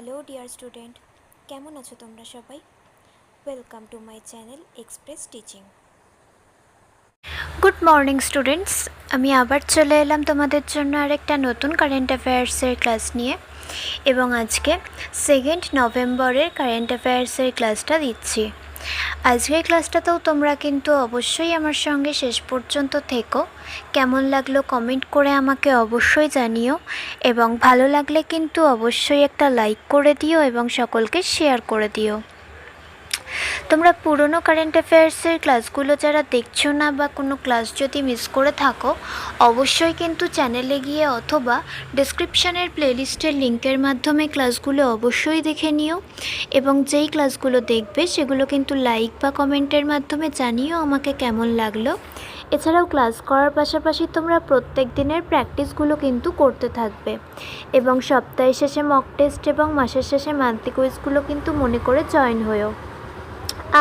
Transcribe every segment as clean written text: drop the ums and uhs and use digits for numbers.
Hello dear student, কেমন আছো তোমরা সবাই? Welcome to my channel express teaching. Good morning students, আমি আবার চলে এলাম তোমাদের জন্য আরেকটা নতুন কারেন্ট অ্যাফেয়ার্সের ক্লাস নিয়ে, এবং আজকে 2 নভেম্বরের কারেন্ট অ্যাফেয়ার্সের ক্লাসটা দিচ্ছি। আজকের ক্লাসটাতেও তোমরা কিন্তু অবশ্যই আমার সঙ্গে শেষ পর্যন্ত থেকো। কেমন লাগলো কমেন্ট করে আমাকে অবশ্যই জানিও, এবং ভালো লাগলে কিন্তু অবশ্যই একটা লাইক করে দিও এবং সকলকে শেয়ার করে দিও। তোমরা পুরনো কারেন্ট অ্যাফেয়ার্সের ক্লাসগুলো যারা দেখছো না বা কোনো ক্লাস যদি মিস করে থাকো, অবশ্যই কিন্তু চ্যানেলে গিয়ে অথবা ডেসক্রিপশানের প্লেলিস্টের লিঙ্কের মাধ্যমে ক্লাসগুলো অবশ্যই দেখে নিও, এবং যেই ক্লাসগুলো দেখবে সেগুলো কিন্তু লাইক বা কমেন্টের মাধ্যমে জানিও আমাকে কেমন লাগলো। এছাড়াও ক্লাস করার পাশাপাশি তোমরা প্রত্যেক দিনের প্র্যাকটিসগুলো কিন্তু করতে থাকবে, এবং সপ্তাহের শেষে মক টেস্ট এবং মাসের শেষে মান্থলি কুইজগুলো কিন্তু মনে করে জয়েন হয়েও।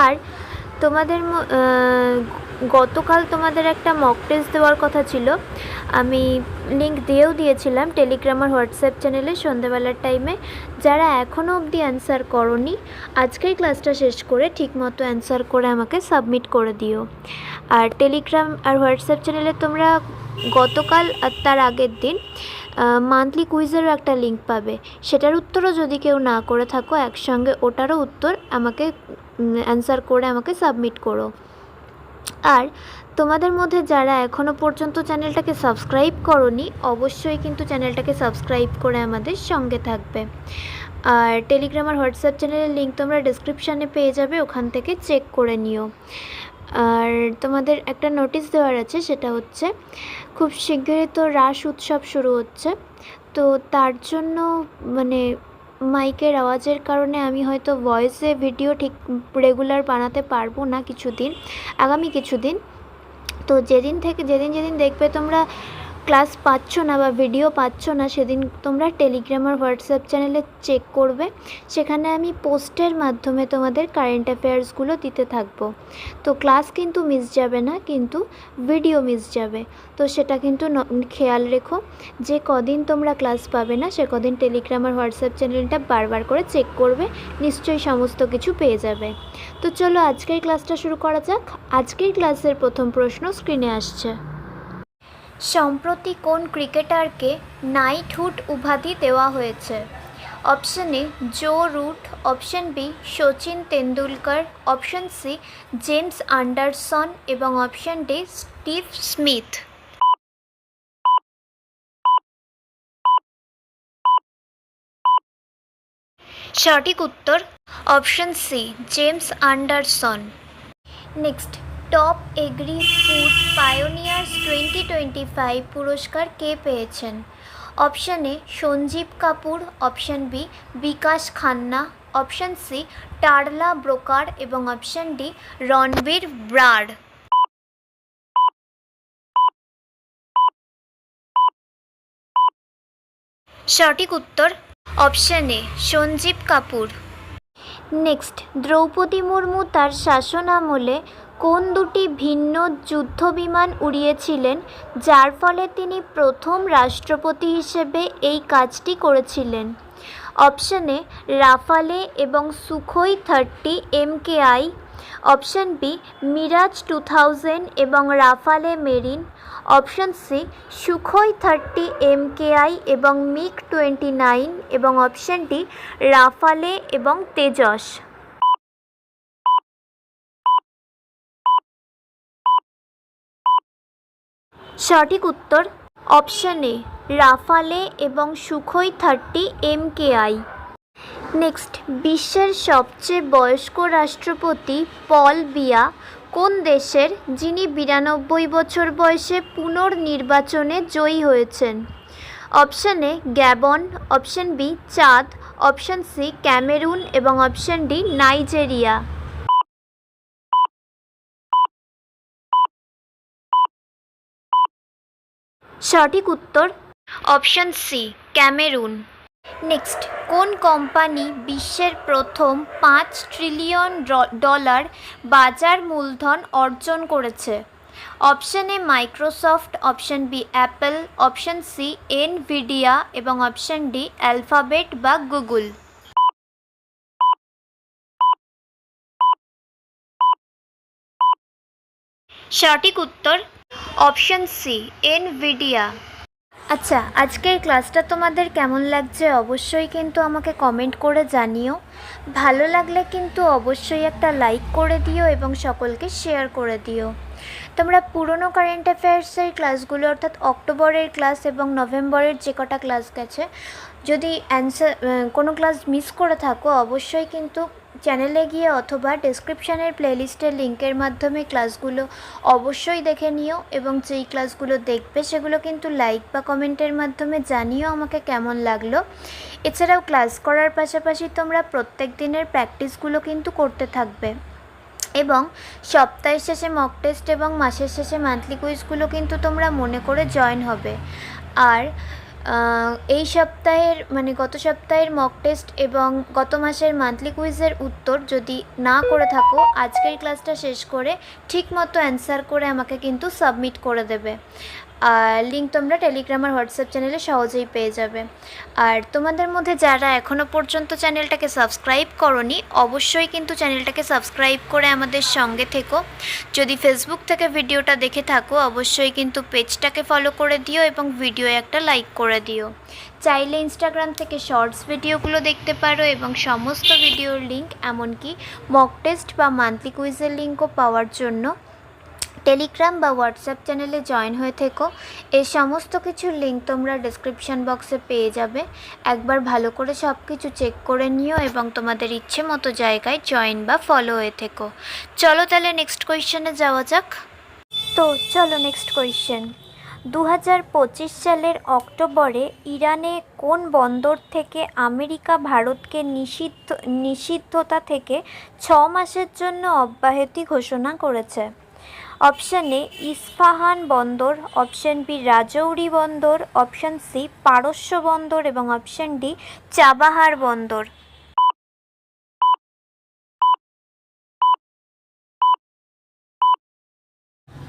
আর তোমাদের গতকাল তোমাদের একটা মক টেস্ট দেওয়ার কথা ছিল, আমি লিঙ্ক দিয়েছিলাম টেলিগ্রাম আর হোয়াটসঅ্যাপ চ্যানেলে সন্ধ্যেবেলার টাইমে। যারা এখনও অবধি অ্যান্সার করোনি, আজকের ক্লাসটা শেষ করে ঠিকমতো অ্যান্সার করে আমাকে সাবমিট করে দিও। আর টেলিগ্রাম আর হোয়াটসঅ্যাপ চ্যানেলে তোমরা গতকাল আর তার আগের দিন মান্থলি কুইজেরও একটা লিঙ্ক পাবে, সেটার উত্তরও যদি কেউ না করে থাকো একসঙ্গে ওটারও উত্তর আমাকে অ্যান্সার করে আমাকে সাবমিট করো। আর তোমাদের মধ্যে যারা এখনও পর্যন্ত চ্যানেলটাকে সাবস্ক্রাইব করোনি, অবশ্যই কিন্তু চ্যানেলটাকে সাবস্ক্রাইব করে আমাদের সঙ্গে থাকবে। আর টেলিগ্রাম আর হোয়াটসঅ্যাপ চ্যানেলের লিঙ্ক তোমরা ডিসক্রিপশানে পেয়ে যাবে, ওখান থেকে চেক করে নিও। আর তোমাদের একটা নোটিশ দেওয়ার আছে, সেটা হচ্ছে খুব শিগগিরই তো রাস উৎসব শুরু হচ্ছে, তো তার জন্য মাইকের আওয়াজের কারণে আমি হয়তো ভয়েসে ভিডিও ঠিক রেগুলার বানাতে পারবো না আগামী কিছুদিন। তো যেদিন দেখবে তোমরা ক্লাস পাচ্ছ না বা ভিডিও পাচ্ছ না, সেদিন তোমরা টেলিগ্রাম আর হোয়াটসঅ্যাপ চ্যানেলে চেক করবে, সেখানে আমি পোস্টের মাধ্যমে তোমাদের কারেন্ট অ্যাফেয়ার্সগুলো দিতে থাকবো। তো ক্লাস কিন্তু মিস যাবে না, কিন্তু ভিডিও মিস যাবে। তো সেটা কিন্তু খেয়াল রেখো, যে কদিন তোমরা ক্লাস পাবে না সে কদিন টেলিগ্রাম আর হোয়াটসঅ্যাপ চ্যানেলটা বারবার করে চেক করবে, নিশ্চয়ই সমস্ত কিছু পেয়ে যাবে। তো চলো আজকের ক্লাসটা শুরু করা যাক। আজকের ক্লাসের প্রথম প্রশ্ন স্ক্রিনে আসছে। সম্প্রতি কোন ক্রিকেটারকে নাইটহুড উপাধি দেওয়া হয়েছে? Option A Joe Root, option B Sachin Tendulkar, option C James Anderson এবং অপশন ডি স্টিভ স্মিথ। সঠিক উত্তর option C James Anderson. Next, top agri food pioneers 2025 পুরস্কার কে পেয়েছেন? Option A Sanjeev Kapoor, option B Vikas Khanna, option C Tarla ব্রোকার এবং অপশন ডি রণবীর ব্রার। সঠিক উত্তর option A Sanjeev Kapoor. Next, Droupadi Murmu তার শাসনামলে কোন দুটি ভিন্ন যুদ্ধবিমান উড়িয়েছিলেন, যার ফলে তিনি প্রথম রাষ্ট্রপতি হিসেবে এই কাজটি করেছিলেন? অপশন এ রাফালে এবং Sukhoi 30 MKI, option B Mirage 2000 এবং Rafale marine, option C Sukhoi 30 MKI এবং মিগ 29 এবং অপশন ডি রাফালে এবং তেজস। সঠিক উত্তর অপশন এ রাফালে এবং সুখোই 30 MKI। নেক্সট, বিশ্বের সবচেয়ে বয়স্ক রাষ্ট্রপতি পল বিয়া কোন দেশের, যিনি 92 বছর বয়সে পুনর্নির্বাচনে জয়ী হয়েছেন? Option A Gabon, option B Chad, option C Cameroon এবং অপশন ডি নাইজেরিয়া। সঠিক উত্তর অপশন সি ক্যামেরুন। নেক্সট, কোন কোম্পানি বিশ্বের প্রথম $5 ট্রিলিয়ন বাজার মূলধন অর্জন করেছে? Option A Microsoft, option B Apple, option C Nvidia এবং অপশন ডি অ্যালফাবেট বা গুগল। সঠিক উত্তর অপশন সি, এনভিডিয়া। আচ্ছা, আজকের ক্লাসটা তোমাদের কেমন লাগছে অবশ্যই কিন্তু আমাকে কমেন্ট করে জানিও। ভালো লাগলে কিন্তু অবশ্যই একটা লাইক করে দিও এবং সকলকে শেয়ার করে দিও। তোমরা পুরনো কারেন্ট অ্যাফেয়ার্সের ক্লাসগুলো অর্থাৎ অক্টোবরের ক্লাস এবং নভেম্বরের যে কটা ক্লাস গেছে, যদি কোনো ক্লাস মিস করে থাকো অবশ্যই কিন্তু চ্যানেলে গিয়ে অথবা ডেসক্রিপশানের প্লেলিস্টের লিঙ্কের মাধ্যমে ক্লাসগুলো অবশ্যই দেখে নিও এবং যেই ক্লাসগুলো দেখবে সেগুলো কিন্তু লাইক বা কমেন্টের মাধ্যমে জানিও আমাকে কেমন লাগলো। এছাড়াও ক্লাস করার পাশাপাশি তোমরা প্রত্যেক দিনের প্র্যাকটিসগুলো কিন্তু করতে থাকবে এবং সপ্তাহের শেষে মক টেস্ট এবং মাসের শেষে মান্থলি কুইজগুলো কিন্তু তোমরা মনে করে জয়েন হবে। আর এই সপ্তাহের গত সপ্তাহের মক টেস্ট এবং গত মাসের মান্থলি কুইজের উত্তর যদি না করে থাকো, আজকের ক্লাসটা শেষ করে ঠিকমতো অ্যান্সার করে আমাকে কিন্তু সাবমিট করে দেবে। আর লিঙ্ক তোমরা টেলিগ্রাম আর হোয়াটসঅ্যাপ চ্যানেলে সহজেই পেয়ে যাবে। আর তোমাদের মধ্যে যারা এখনও পর্যন্ত চ্যানেলটাকে সাবস্ক্রাইব করোনি, অবশ্যই কিন্তু চ্যানেলটাকে সাবস্ক্রাইব করে আমাদের সঙ্গে থেকো। যদি ফেসবুক থেকে ভিডিওটা দেখে থাকো অবশ্যই কিন্তু পেজটাকে ফলো করে দিও এবং ভিডিও একটা লাইক করে দিও। চাইলে ইনস্টাগ্রাম থেকে শর্টস ভিডিওগুলো দেখতে পারো এবং সমস্ত ভিডিওর লিঙ্ক এমনকি মক টেস্ট বা মান্থলি কুইজের লিঙ্কও পাওয়ার জন্য টেলিগ্রাম বা হোয়াটসঅ্যাপ চ্যানেলে জয়েন হয়ে থেকো। এই সমস্ত কিছুর লিঙ্ক তোমরা ডেসক্রিপশান বক্সে পেয়ে যাবে। একবার ভালো করে সব কিছু চেক করে নিও এবং তোমাদের ইচ্ছে মতো জায়গায় জয়েন বা ফলো হয়ে থেকো। চলো তাহলে নেক্সট কোয়েশ্চেনে যাওয়া যাক। তো চলো নেক্সট কোয়েশ্চেন। 2025 সালের অক্টোবরে ইরানে কোন বন্দর থেকে আমেরিকা ভারতকে নিষিদ্ধতা থেকে 6 মাসের জন্য অব্যাহতি ঘোষণা করেছে? অপশান এ ইস্পাহান বন্দর, অপশান বি রাজৌরি বন্দর, অপশান সি পারস্য বন্দর এবং অপশান ডি চাবাহার বন্দর।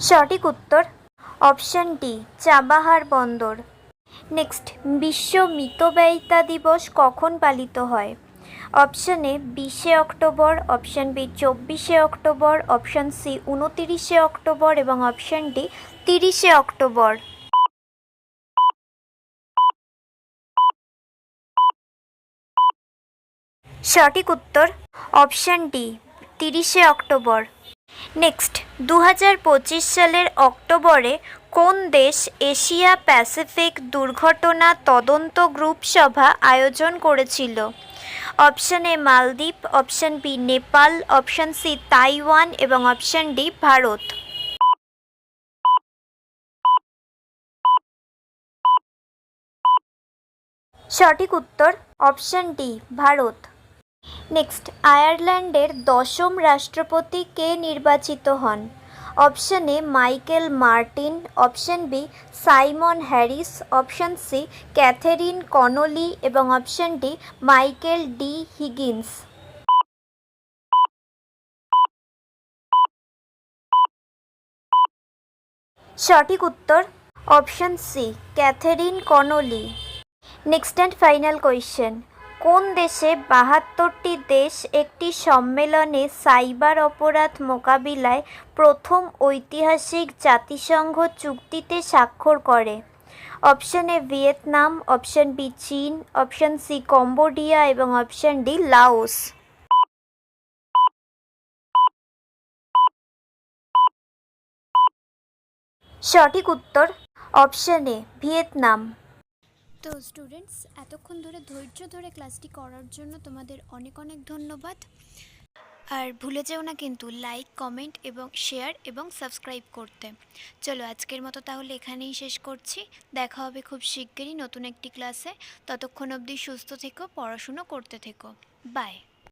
সঠিক উত্তর অপশান ডি চাবাহার বন্দর। নেক্সট, বিশ্ব মিতব্যয়িতা দিবস কখন পালিত হয়? অপশান এ 20শে অক্টোবর, অপশান বি 24শে অক্টোবর, অপশান সি 29শে অক্টোবর এবং অপশান ডি 30শে অক্টোবর। সঠিক উত্তর অপশান ডি 30শে অক্টোবর। নেক্সট, 2025 সালের অক্টোবরে কোন দেশ এশিয়া প্যাসিফিক দুর্ঘটনা তদন্ত গ্রুপ সভা আয়োজন করেছিল? Option A Maldives, option B Nepal, option C Taiwan এবং অপশান ডি ভারত। সঠিক উত্তর অপশান ডি ভারত। নেক্সট, আয়ারল্যান্ডের 10ম রাষ্ট্রপতি কে নির্বাচিত হন? Option A Michael Martin, option B Simon Harris, option C Catherine Connolly এবং option D Michael D Higgins. সঠিক উত্তর option C Catherine Connolly. Next and final question. কোন দেশে 72টি দেশ একটি সম্মেলনে সাইবার অপরাধ মোকাবিলায় প্রথম ঐতিহাসিক জাতিসংঘ চুক্তিতে স্বাক্ষর করে? Option A Vietnam, option B চীন, অপশান সি কম্বোডিয়া এবং অপশান ডি লাওস। সঠিক উত্তর অপশান এ ভিয়েতনাম। তো স্টুডেন্টস, এতক্ষণ ধরে ধৈর্য ধরে ক্লাসটি করার জন্য তোমাদের অনেক অনেক ধন্যবাদ। আর ভুলে যেও না কিন্তু লাইক, কমেন্ট এবং শেয়ার এবং সাবস্ক্রাইব করতে। চলো আজকের মতো তাহলে এখানেই শেষ করছি। দেখা হবে খুব শিগগিরই নতুন একটি ক্লাসে। ততক্ষণ অবধি সুস্থ থেকো, পড়াশুনো করতে থেকো। বাই।